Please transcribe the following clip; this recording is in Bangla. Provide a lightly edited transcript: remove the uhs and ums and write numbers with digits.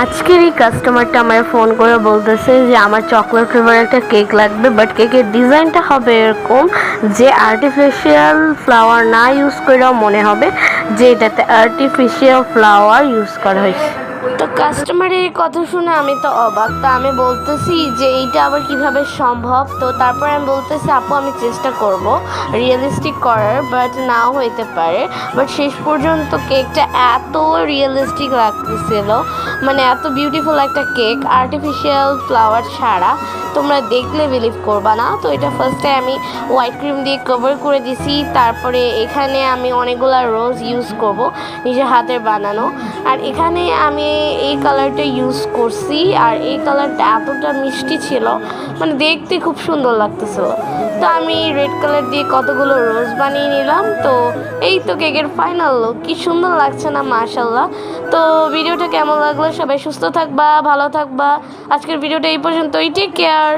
আজকের এই কাস্টমারটা আমার ফোন করে বলতেছে যে আমার চকলেট ফ্লেভার একটা কেক লাগবে, বাট কেকের ডিজাইনটা হবে এরকম যে আর্টিফিশিয়াল ফ্লাওয়ার না ইউজ করেও মনে হবে যে এটাতে আর্টিফিশিয়াল ফ্লাওয়ার ইউজ করা হয়েছে। তো কাস্টমারের এই কথা শুনে আমি তো অবাক। তো আমি বলতেছি যে এইটা আবার কিভাবে সম্ভব। তো তারপর আমি বলতেছি আপু আমি চেষ্টা করব রিয়েলিস্টিক করার, বাট নাও হইতে পারে। বাট শেষ পর্যন্ত কেকটা এত রিয়েলিস্টিক লাগতেছিল, মানে এত বিউটিফুল একটা কেক আর্টিফিশিয়াল ফ্লাওয়ার ছাড়া, তোমরা দেখলে বিলিভ করবা না। তো এটা ফার্স্টে আমি হোয়াইট ক্রিম দিয়ে কভার করে দিছি, তারপরে এখানে আমি অনেকগুলো রোজ ইউজ করব নিজের হাতের বানানো। আর এখানে আমি এই কালারটা ইউজ করছি, আর এই কালারটা এতটা মিষ্টি ছিল, মানে দেখতে খুব সুন্দর লাগতেছিল। তো আমি রেড কালার দিয়ে কতগুলো রোজ বানিয়ে নিলাম। তো এই তো কেকের ফাইনাল লুক, কি সুন্দর লাগছে না মাশাল্লাহ। তো ভিডিওটা কেমন লাগলো? সবাই সুস্থ থাকবা, ভালো থাকবা। আজকের ভিডিওটা এই পর্যন্তই। Take care.